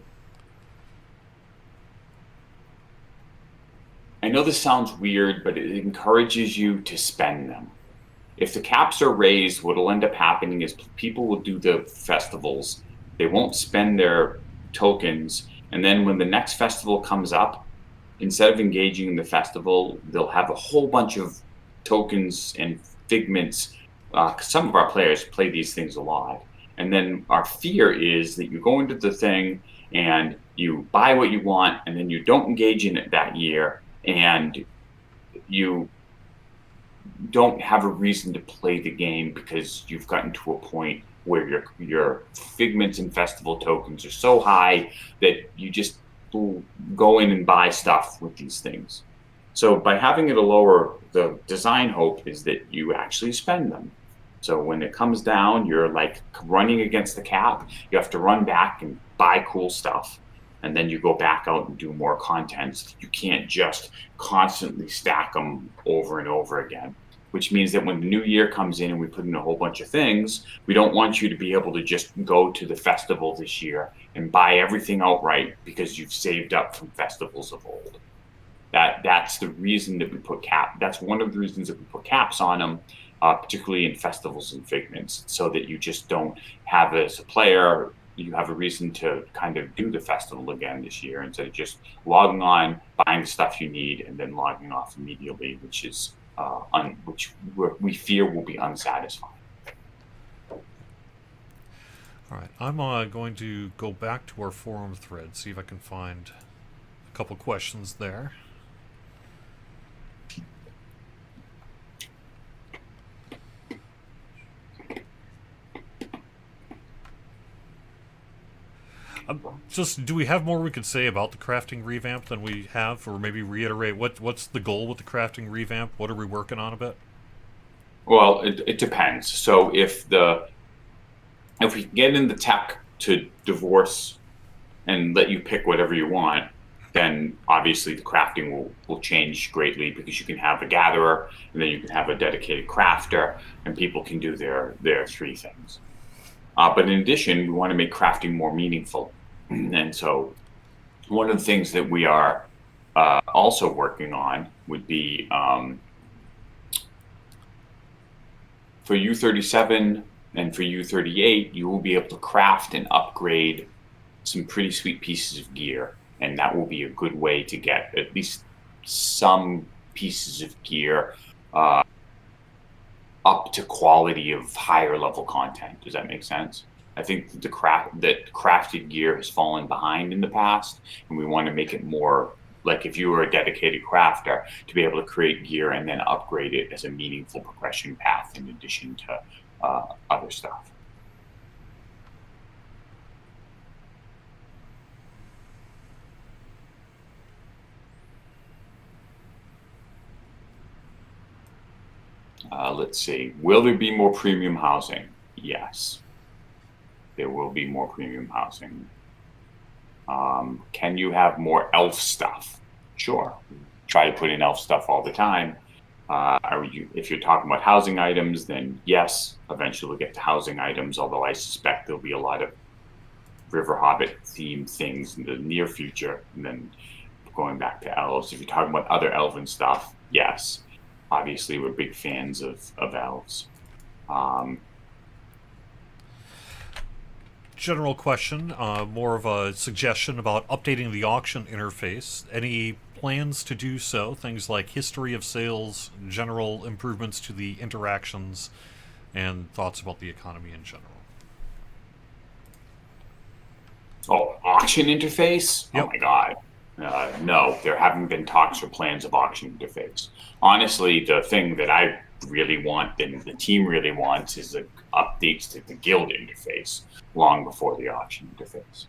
I know this sounds weird, but it encourages you to spend them. If the caps are raised, what will end up happening is people will do the festivals. They won't spend their tokens. And then when the next festival comes up, instead of engaging in the festival, they'll have a whole bunch of tokens and figments. Some of our players play these things a lot. And then our fear is that you go into the thing and you buy what you want, and then you don't engage in it that year, and you don't have a reason to play the game because you've gotten to a point where your figments and festival tokens are so high that you just will go in and buy stuff with these things. So by having it a lower, the design hope is that you actually spend them. So when it comes down, you're like running against the cap. You have to run back and buy cool stuff. And then you go back out and do more content. You can't just constantly stack them over and over again, which means that when the new year comes in and we put in a whole bunch of things, we don't want you to be able to just go to the festival this year and buy everything outright because you've saved up from festivals of old. That's the reason that we put that's one of the reasons that we put caps on them, particularly in festivals and figments, so that you just don't have, as a player, you have a reason to kind of do the festival again this year instead of just logging on, buying the stuff you need, and then logging off immediately, which is which we fear will be unsatisfying. All right, I'm going to go back to our forum thread, see if I can find a couple questions there. Just, do we have more we could say about the crafting revamp than we have, or maybe reiterate what's the goal with the crafting revamp? What are we working on a bit? Well, it depends. So if we get in the tech to divorce and let you pick whatever you want, then obviously the crafting will change greatly, because you can have a gatherer and then you can have a dedicated crafter, and people can do their three things. But in addition, we want to make crafting more meaningful. And so one of the things that we are also working on would be for U37 and for U38, you will be able to craft and upgrade some pretty sweet pieces of gear. And that will be a good way to get at least some pieces of gear up to quality of higher level content. Does that make sense? I think that crafted gear has fallen behind in the past, and we want to make it more like, if you were a dedicated crafter, to be able to create gear and then upgrade it as a meaningful progression path in addition to other stuff. Let's see. Will there be more premium housing? Yes. There will be more premium housing. Can you have more elf stuff? Sure. Try to put in elf stuff all the time. If you're talking about housing items, then yes, eventually we'll get to housing items, although I suspect there'll be a lot of River Hobbit themed things in the near future. And then going back to elves, if you're talking about other elven stuff, yes. Obviously, we're big fans of elves. General question, more of a suggestion about updating the auction interface. Any plans to do so? Things like history of sales, general improvements to the interactions, and thoughts about the economy in general. Oh, auction interface? Yep. Oh my god. No, there haven't been talks or plans of auction interface. Honestly, the thing that I really want and the team really wants is updates to the guild interface long before the auction interface.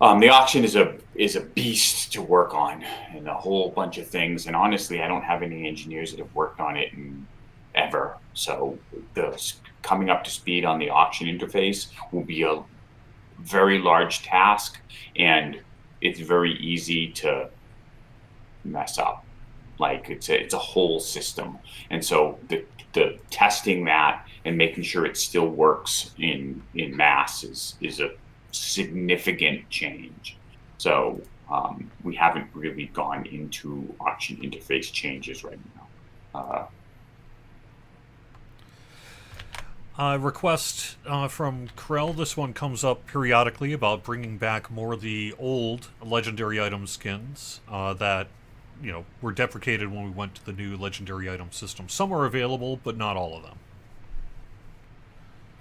The auction is a beast to work on and a whole bunch of things. And honestly, I don't have any engineers that have worked on it ever. So coming up to speed on the auction interface will be a very large task, and it's very easy to mess up. Like it's a whole system, and so the testing that and making sure it still works in mass is a significant change. So we haven't really gone into auction interface changes right now. Request from Krell. This one comes up periodically about bringing back more of the old legendary item skins that were deprecated when we went to the new legendary item system. Some are available, but not all of them.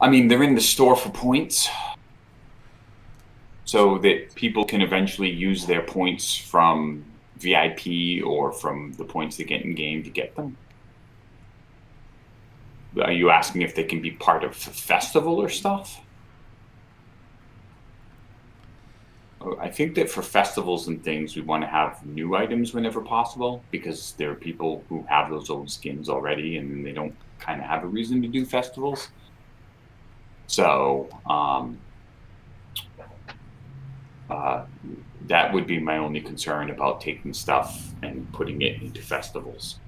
I mean, they're in the store for points, so that people can eventually use their points from VIP or from the points they get in game to get them. Are you asking if they can be part of the festival or stuff? I think that for festivals and things, we want to have new items whenever possible, because there are people who have those old skins already and they don't kind of have a reason to do festivals. So that would be my only concern about taking stuff and putting it into festivals.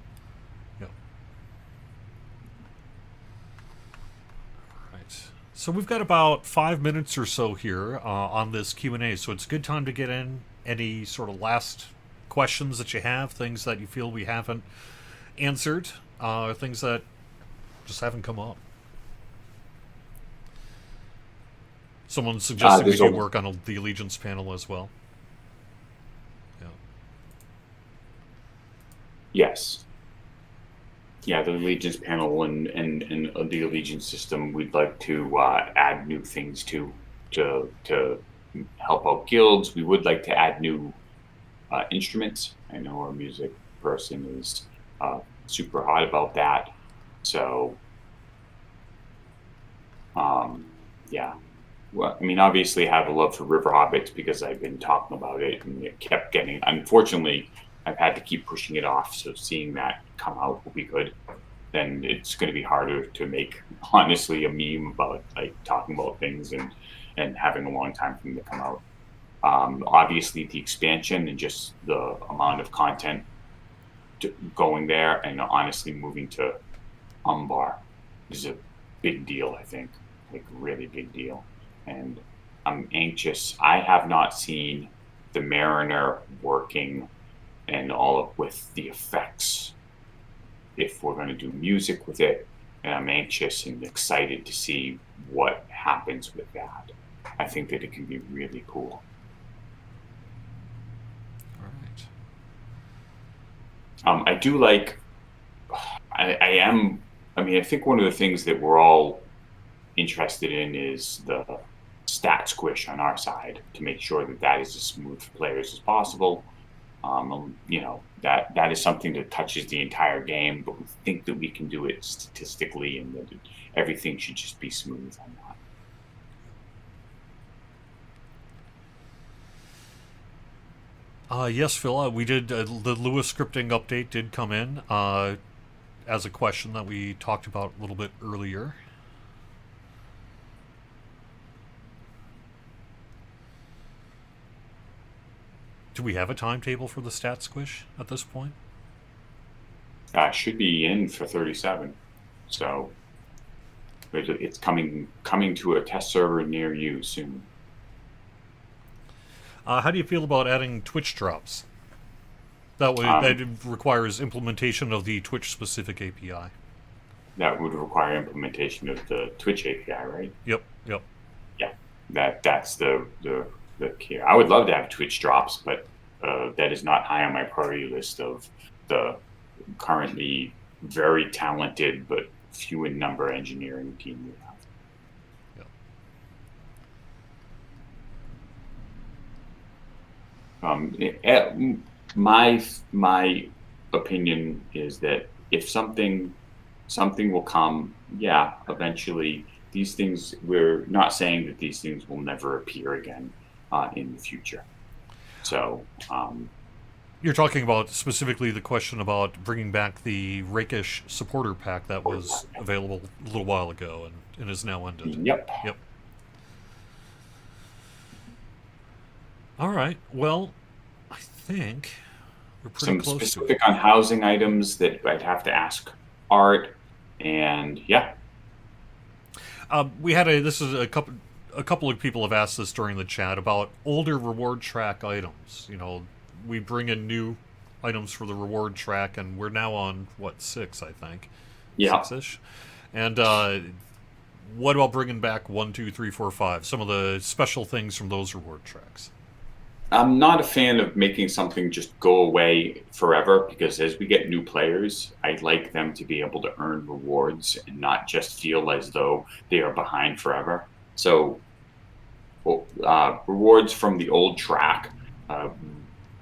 So we've got about 5 minutes or so here on this Q&A, so it's a good time to get in any sort of last questions that you have, things that you feel we haven't answered, things that just haven't come up. Someone suggested we do work on the Allegiance panel as well. Yeah. Yes. Yeah, the Allegiance panel and the Allegiance system, we'd like to add new things to help out guilds. We would like to add new instruments. I know our music person is super hot about that. So, yeah. Well, I mean, obviously, I have a love for River Hobbits because I've been talking about it, and it kept getting. Unfortunately, I've had to keep pushing it off. So seeing that come out will be good. Then it's going to be harder to make, honestly, a meme about like talking about things and having a long time for them to come out. Obviously, the expansion and just the amount of content going there, and honestly moving to Umbar is a big deal. I think, like, really big deal. And I'm anxious. I have not seen the Mariner working and with the effects, if we're going to do music with it. And I'm anxious and excited to see what happens with that. I think that it can be really cool. All right. I do like, I think one of the things that we're all interested in is the stat squish on our side, to make sure that is as smooth for players as possible. That is something that touches the entire game, but we think that we can do it statistically, and that everything should just be smooth on that. Yes, Phil, we did, the Lewis scripting update did come in. as a question that we talked about a little bit earlier. Do we have a timetable for the stat squish at this point? Should be in for 37. So it's coming to a test server near you soon. How do you feel about adding Twitch drops? That way, that requires implementation of the Twitch-specific API. That would require implementation of the Twitch API, right? Yep. Yeah, that's the key. I would love to have Twitch drops, but that is not high on my priority list of the currently very talented but few in number engineering team we have. My opinion is that if something will come, eventually. These things, we're not saying that these things will never appear again in the future. So you're talking about specifically the question about bringing back the Rakish supporter pack that was available a little while ago and is now ended. Yep. All right. Well, I think we're pretty some close specific on housing items that I'd have to ask Art, and we had a couple of people have asked this during the chat about older reward track items. You know, we bring in new items for the reward track, and we're now on 6, I think. Yeah. 6-ish. And what about bringing back 1, 2, 3, 4, 5? Some of the special things from those reward tracks. I'm not a fan of making something just go away forever, because as we get new players, I'd like them to be able to earn rewards and not just feel as though they are behind forever. So rewards from the old track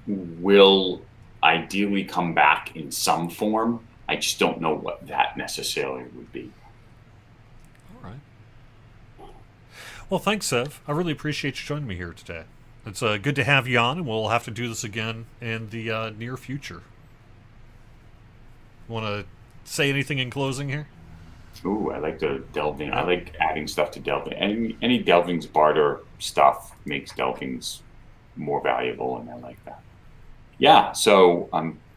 will ideally come back in some form. I just don't know what that necessarily would be. All right. Well, thanks, Sev. I really appreciate you joining me here today. It's good to have you on, and we'll have to do this again in the near future. Want to say anything in closing here? Ooh, I like the delving. I like adding stuff to delving. Any delvings barter stuff makes delvings more valuable, and I like that. Yeah, so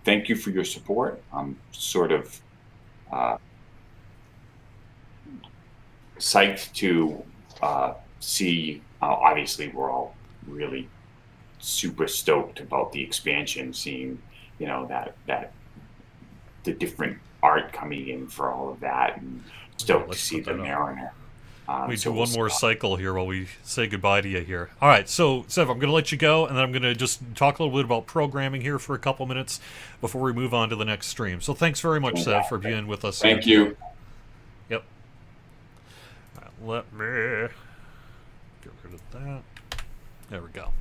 thank you for your support. I'm sort of psyched to see. Obviously, we're all really super stoked about the expansion, seeing that the different art coming in for all of that, and stoked to see the Mariner. We do one more cycle here while we say goodbye to you here. All right, so Sev, I'm going to let you go, and then I'm going to just talk a little bit about programming here for a couple minutes before we move on to the next stream. So thanks very much, Sev, for being with us. Thank you. Yep. All right, let me get rid of that. There we go.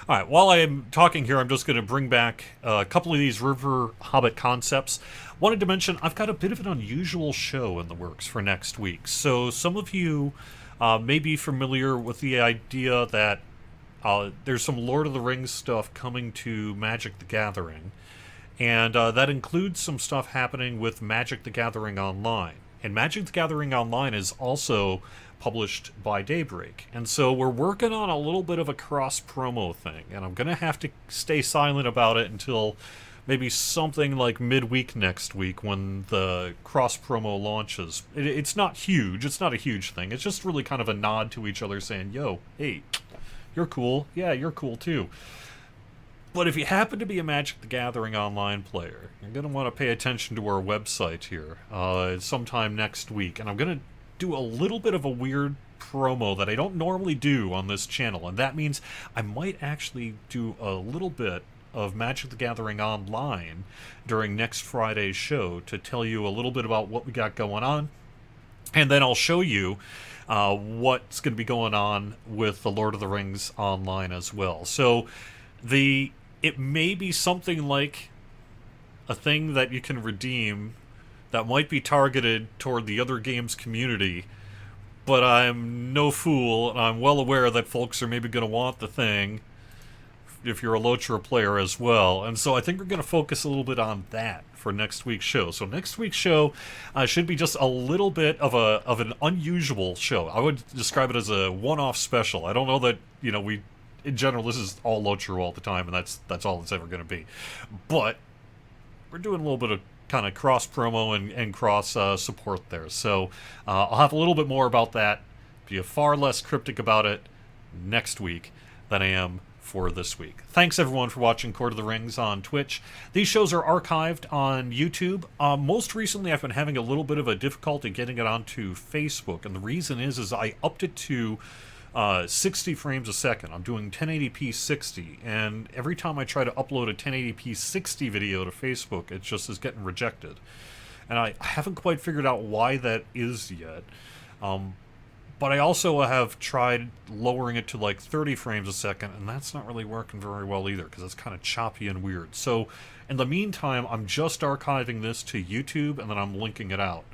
All right, while I'm talking here, I'm just going to bring back a couple of these River Hobbit concepts. Wanted to mention, I've got a bit of an unusual show in the works for next week. So some of you may be familiar with the idea that there's some Lord of the Rings stuff coming to Magic the Gathering. And that includes some stuff happening with Magic the Gathering Online. And Magic the Gathering Online is also published by Daybreak. And so we're working on a little bit of a cross-promo thing. And I'm going to have to stay silent about it until maybe something like midweek next week when the cross-promo launches. It's not huge. It's not a huge thing. It's just really kind of a nod to each other saying, yo, hey, you're cool. Yeah, you're cool too. But if you happen to be a Magic the Gathering Online player, you're going to want to pay attention to our website here sometime next week. And I'm going to do a little bit of a weird promo that I don't normally do on this channel. And that means I might actually do a little bit of Magic the Gathering Online during next Friday's show to tell you a little bit about what we got going on. And then I'll show you what's going to be going on with the Lord of the Rings Online as well. So it may be something like a thing that you can redeem that might be targeted toward the other games community, but I'm no fool, and I'm well aware that folks are maybe going to want the thing if you're a Lotra player as well. And so I think we're going to focus a little bit on that for next week's show. So next week's show should be just a little bit of an unusual show. I would describe it as a one-off special. I don't know that, we in general this is all Lotra all the time, and that's all it's ever going to be. But we're doing a little bit of kind of cross promo and cross support there. So I'll have a little bit more about that. Be far less cryptic about it next week than I am for this week. Thanks everyone for watching Court of the Rings on Twitch. These shows are archived on YouTube. Most recently I've been having a little bit of a difficulty getting it onto Facebook, and the reason is I upped it to 60 frames a second. I'm doing 1080p 60, and every time I try to upload a 1080p 60 video to Facebook, it just is getting rejected. And I haven't quite figured out why that is yet. But I also have tried lowering it to like 30 frames a second, and that's not really working very well either, because it's kind of choppy and weird. So in the meantime, I'm just archiving this to YouTube, and then I'm linking it out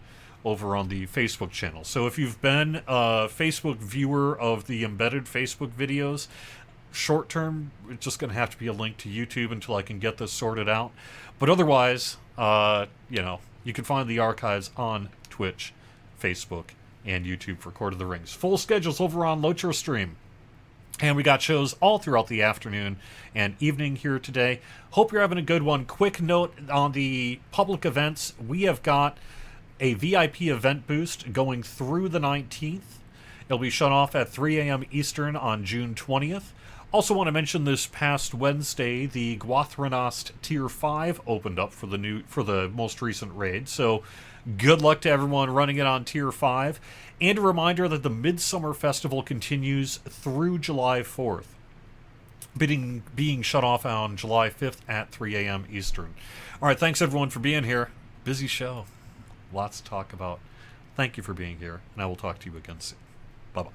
over on the Facebook channel. So if you've been a Facebook viewer of the embedded Facebook videos, short term, it's just going to have to be a link to YouTube until I can get this sorted out. But otherwise, you can find the archives on Twitch, Facebook, and YouTube for Court of the Rings. Full schedules over on Lotra Stream. And we got shows all throughout the afternoon and evening here today. Hope you're having a good one. Quick note on the public events. We have got a VIP event boost going through the 19th. It'll be shut off at 3 a.m. Eastern on June 20th. Also want to mention this past Wednesday, the Gwathrenost Tier 5 opened up for the most recent raid. So good luck to everyone running it on Tier 5. And a reminder that the Midsummer Festival continues through July 4th, being shut off on July 5th at 3 a.m. Eastern. All right, thanks everyone for being here. Busy show. Lots to talk about. Thank you for being here, and I will talk to you again soon. Bye-bye.